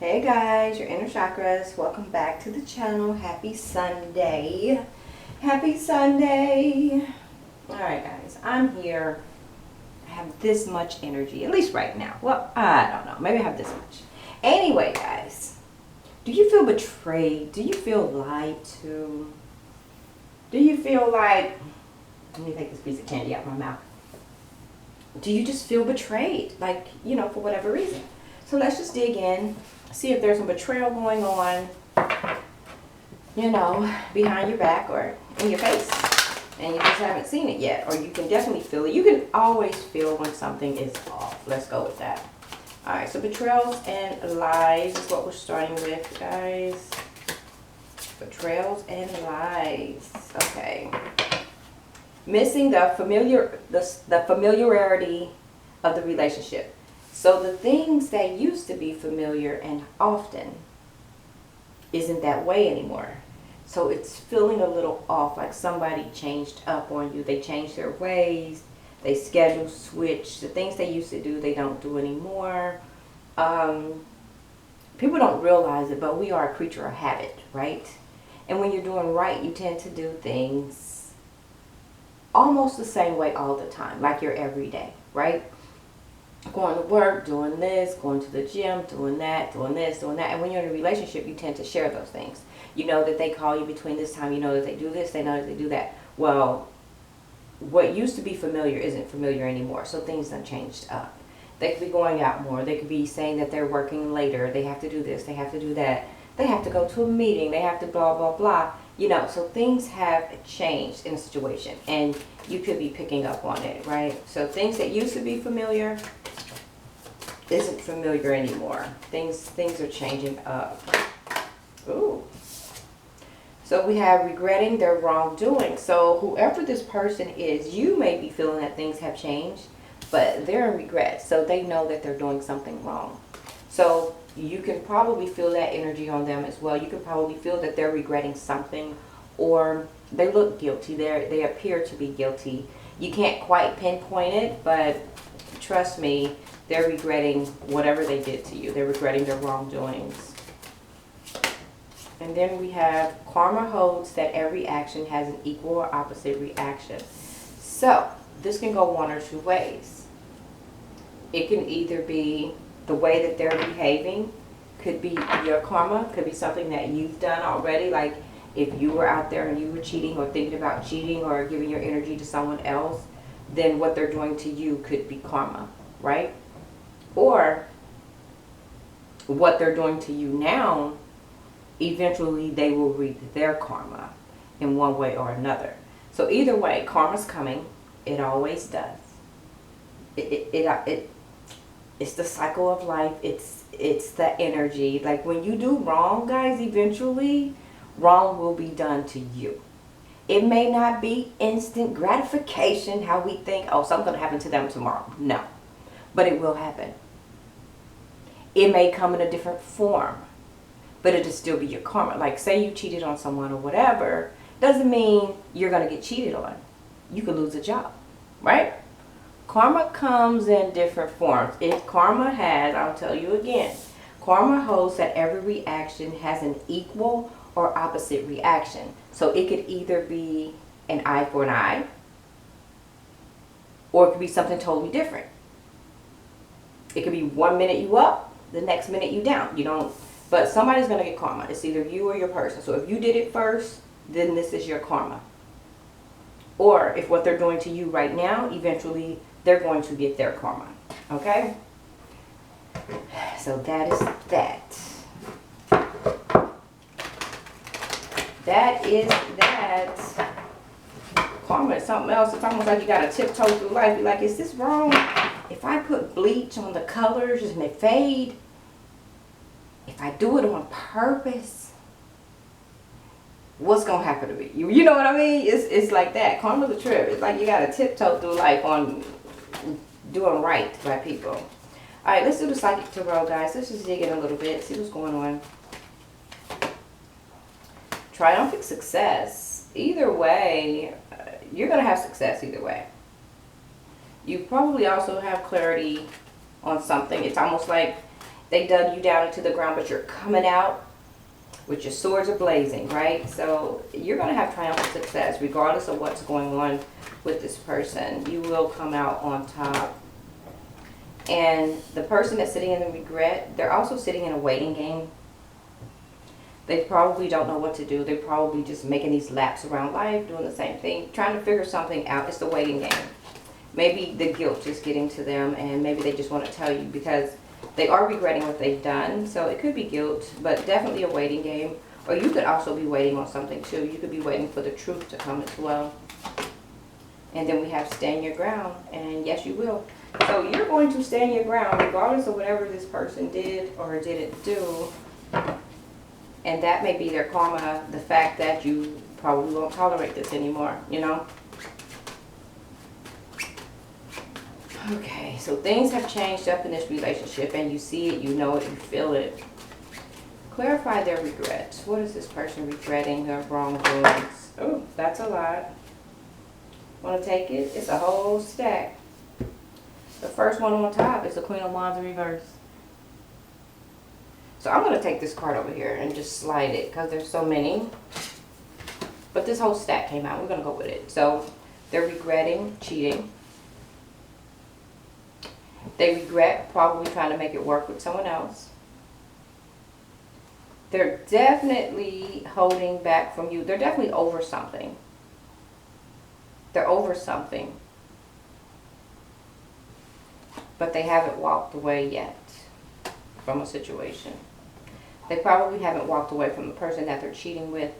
Hey guys, your inner chakras. Welcome back to the channel. Happy Sunday. Happy Sunday. Alright guys, I'm here. I have this much energy, at least right now. Well, I don't know. Maybe I have this much. Anyway guys, do you feel betrayed? Do you feel lied to? Do you feel like, let me take this piece of candy out of my mouth. Do you just feel betrayed? Like, for whatever reason. So let's just dig in. See if there's some betrayal going on, behind your back or in your face. And you just haven't seen it yet. Or you can definitely feel it. You can always feel when something is off. Let's go with that. Alright, so betrayals and lies is what we're starting with, guys. Betrayals and lies. Okay. Missing the familiarity of the relationship. So the things that used to be familiar and often isn't that way anymore. So it's feeling a little off, like somebody changed up on you. They changed their ways. They schedule switch. The things they used to do, they don't do anymore. People don't realize it, but we are a creature of habit, right? And when you're doing right, you tend to do things almost the same way all the time, like your everyday, right? Going to work, doing this, going to the gym, doing that, doing this, doing that. And when you're in a relationship, you tend to share those things. You know that they call you between this time. You know that they do this. They know that they do that. Well, what used to be familiar isn't familiar anymore. So things have changed up. They could be going out more. They could be saying that they're working later. They have to do this. They have to do that. They have to go to a meeting. They have to blah, blah, blah. So things have changed in a situation. And you could be picking up on it, right? So things that used to be familiar isn't familiar anymore. Things are changing up. Ooh. So we have regretting their wrongdoing. So whoever this person is, you may be feeling that things have changed, but they're in regret. So they know that they're doing something wrong. So you can probably feel that energy on them as well. You can probably feel that they're regretting something, or they look guilty. They appear to be guilty. You can't quite pinpoint it, but trust me, they're regretting whatever they did to you. They're regretting their wrongdoings. And then we have karma holds that every action has an equal or opposite reaction. So this can go one or two ways. It can either be the way that they're behaving, could be your karma, could be something that you've done already. Like if you were out there and you were cheating or thinking about cheating or giving your energy to someone else, then what they're doing to you could be karma, right? Or what they're doing to you now, eventually they will reap their karma in one way or another. So either way, karma's coming. It always does. It's the cycle of life. It's the energy. Like when you do wrong, guys, eventually wrong will be done to you. It may not be instant gratification, how we think, oh, something's going to happen to them tomorrow. No. But it will happen. It may come in a different form, but it'll still be your karma. Like say you cheated on someone or whatever, doesn't mean you're going to get cheated on. You could lose a job, right? Karma comes in different forms. If karma has, I'll tell you again, karma holds that every reaction has an equal or opposite reaction. So it could either be an eye for an eye, or it could be something totally different. It could be 1 minute you up, the next minute you down. But somebody's going to get karma. It's either you or your person. So if you did it first, then this is your karma. Or if what they're doing to you right now, eventually they're going to get their karma. Okay? So that is that. That is that. Karma is something else. It's almost like you got to tiptoe through life. You're like, is this wrong? If I put bleach on the colors and they fade, if I do it on purpose, what's going to happen to me? You know what I mean? It's like that. Karma's a trip. It's like you got to tiptoe through life on doing right by people. All right, let's do the Psychic Tarot, guys. Let's just dig in a little bit, see what's going on. Triumphant success. Either way, you're going to have success either way. You probably also have clarity on something. It's almost like They dug you down into the ground, but you're coming out with your swords are blazing, right? So you're going to have triumphant success regardless of what's going on with this person. You will come out on top. And the person that's sitting in the regret, they're also sitting in a waiting game. They probably don't know what to do. They're probably just making these laps around life, doing the same thing, trying to figure something out. It's the waiting game. Maybe the guilt is getting to them, and maybe they just want to tell you because they are regretting what they've done. So it could be guilt, but definitely a waiting game. Or you could also be waiting on something too. You could be waiting for the truth to come as well. And then we have stand your ground. And yes, you will. So you're going to stand your ground regardless of whatever this person did or didn't do. And that may be their karma, the fact that you probably won't tolerate this anymore, you know? Okay, so things have changed up in this relationship and you see it, you know it, you feel it. Clarify their regrets. What is this person regretting their wrongdoings? Oh, that's a lot. Want to take it? It's a whole stack. The first one on top is the Queen of Wands in reverse. So I'm going to take this card over here and just slide it because there's so many. But this whole stack came out. We're going to go with it. So they're regretting cheating. They regret probably trying to make it work with someone else. They're definitely holding back from you. They're definitely over something. They're over something. But they haven't walked away yet from a situation. They probably haven't walked away from the person that they're cheating with.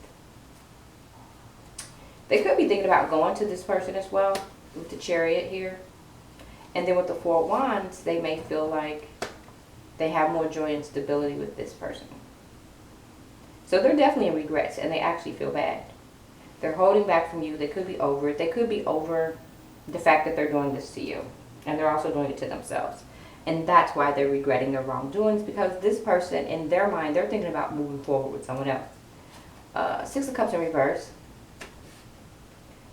They could be thinking about going to this person as well with the Chariot here. And then with the Four of Wands, they may feel like they have more joy and stability with this person. So they're definitely in regrets and they actually feel bad. They're holding back from you. They could be over it. They could be over the fact that they're doing this to you. And they're also doing it to themselves. And that's why they're regretting their wrongdoings, because this person, in their mind, they're thinking about moving forward with someone else. Six of Cups in reverse.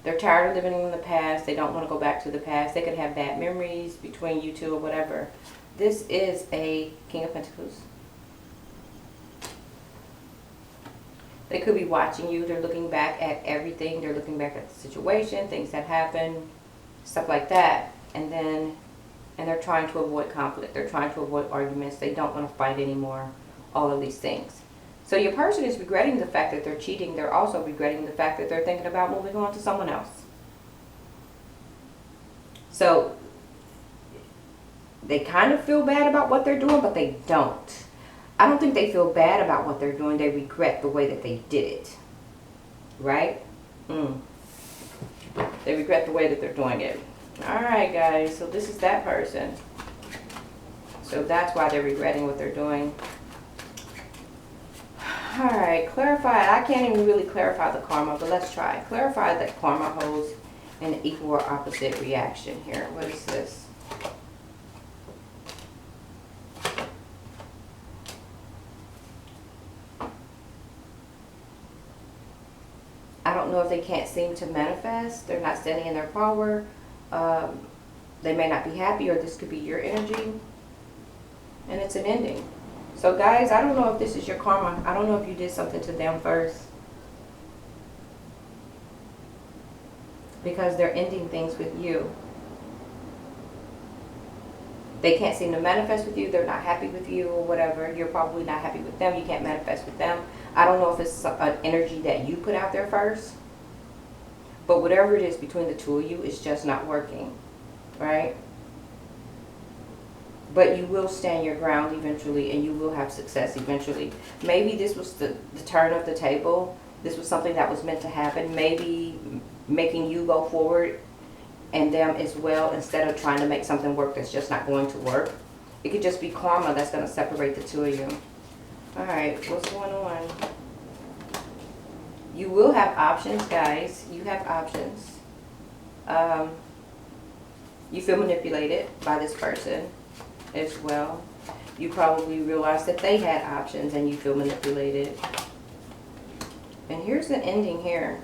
They're tired of living in the past. They don't want to go back to the past. They could have bad memories between you two or whatever. This is a King of Pentacles. They could be watching you. They're looking back at everything. They're looking back at the situation, things that happened, stuff like that. And they're trying to avoid conflict. They're trying to avoid arguments. They don't want to fight anymore. All of these things. So your person is regretting the fact that they're cheating. They're also regretting the fact that they're thinking about moving on to someone else. So they kind of feel bad about what they're doing, but they don't. I don't think they feel bad about what they're doing. They regret the way that they did it. Right? They regret the way that they're doing it. Alright guys, so this is that person. So that's why they're regretting what they're doing. Alright, clarify. I can't even really clarify the karma, but let's try. Clarify that karma holds an equal or opposite reaction here. What is this? I don't know if they can't seem to manifest. They're not standing in their power. They may not be happy, or this could be your energy. And it's an ending. So guys, I don't know if this is your karma. I don't know if you did something to them first. Because they're ending things with you. They can't seem to manifest with you. They're not happy with you or whatever. You're probably not happy with them. You can't manifest with them. I don't know if it's an energy that you put out there first. But whatever it is between the two of you, it's just not working. Right? But you will stand your ground eventually, and you will have success eventually. Maybe this was the turn of the table. This was something that was meant to happen. Maybe making you go forward and them as well, instead of trying to make something work that's just not going to work. It could just be karma that's going to separate the two of you. Alright, what's going on? You will have options, guys. You have options. You feel manipulated by this person as well. You probably realize that they had options and you feel manipulated. And here's the ending here.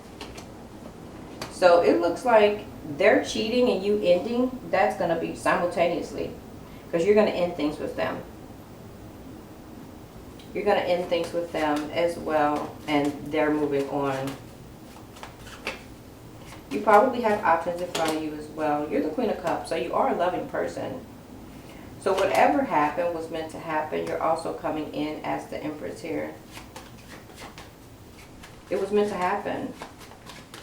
So it looks like they're cheating and you ending. That's going to be simultaneously, because you're going to end things with them. You're going to end things with them as well, and they're moving on. You probably have options in front of you as well. You're the Queen of Cups, so you are a loving person. So whatever happened was meant to happen. You're also coming in as the Empress here. It was meant to happen.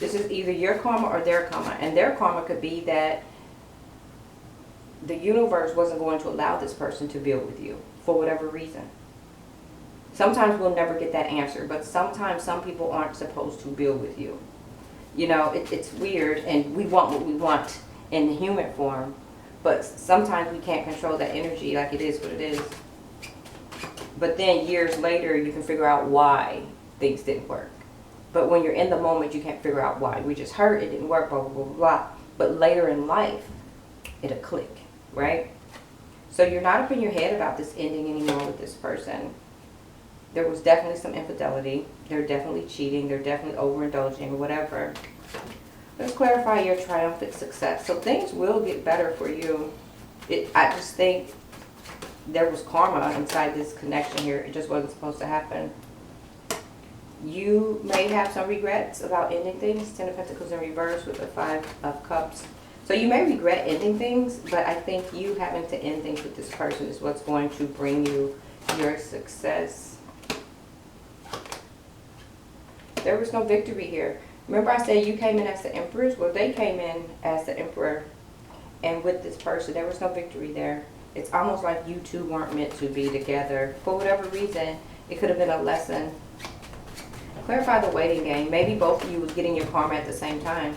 This is either your karma or their karma. And their karma could be that the universe wasn't going to allow this person to build with you for whatever reason. Sometimes we'll never get that answer, but sometimes some people aren't supposed to build with you. You know, it's weird, and we want what we want in the human form, but sometimes we can't control that energy. Like, it is what it is. But then years later, you can figure out why things didn't work. But when you're in the moment, you can't figure out why. We just heard it didn't work, blah, blah, blah, blah. But later in life, it'll click, right? So you're not up in your head about this ending anymore with this person. There was definitely some infidelity. They're definitely cheating. They're definitely overindulging or whatever. Let's clarify your triumphant success. So things will get better for you. I just think there was karma inside this connection here. It just wasn't supposed to happen. You may have some regrets about ending things. Ten of Pentacles in reverse with the Five of Cups. So you may regret ending things, but I think you having to end things with this person is what's going to bring you your success. There was no victory here. Remember I said you came in as the Empress? Well, they came in as the Emperor. And with this person, there was no victory there. It's almost like you two weren't meant to be together. For whatever reason, it could have been a lesson. Clarify the waiting game. Maybe both of you was getting your karma at the same time.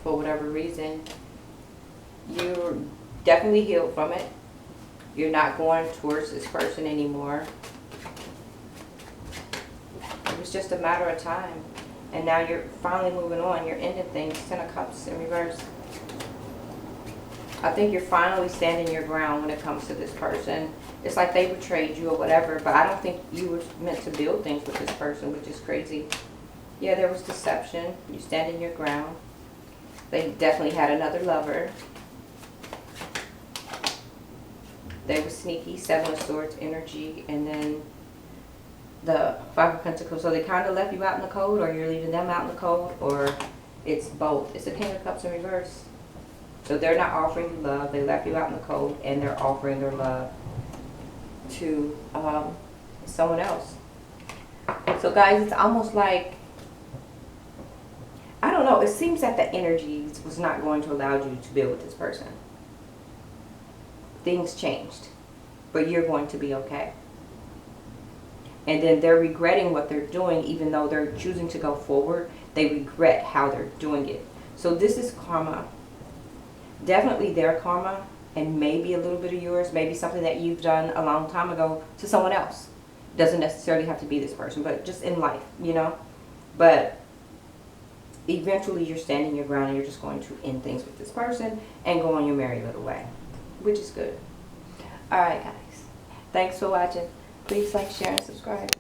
For whatever reason. You're definitely healed from it. You're not going towards this person anymore. It was just a matter of time. And now you're finally moving on. You're ending things. Ten of Cups in reverse. I think you're finally standing your ground when it comes to this person. It's like they betrayed you or whatever, but I don't think you were meant to build things with this person, which is crazy. Yeah, there was deception. You stand in your ground. They definitely had another lover. They were sneaky. Seven of Swords energy, and then the Five of Pentacles. So they kind of left you out in the cold, or you're leaving them out in the cold, or it's both. It's the King of Cups in reverse. So they're not offering you love. They left you out in the cold, and they're offering their love to someone else. So guys, it's almost like, I don't know, it seems that the energy was not going to allow you to build with this person. Things changed, but you're going to be okay. And then they're regretting what they're doing, even though they're choosing to go forward. They regret how they're doing it. So this is karma. Definitely their karma, and maybe a little bit of yours, maybe something that you've done a long time ago to someone else. Doesn't necessarily have to be this person, but just in life, you know. But eventually you're standing your ground, and you're just going to end things with this person and go on your merry little way, which is good. Alright guys, thanks for watching. Please like, share, and subscribe.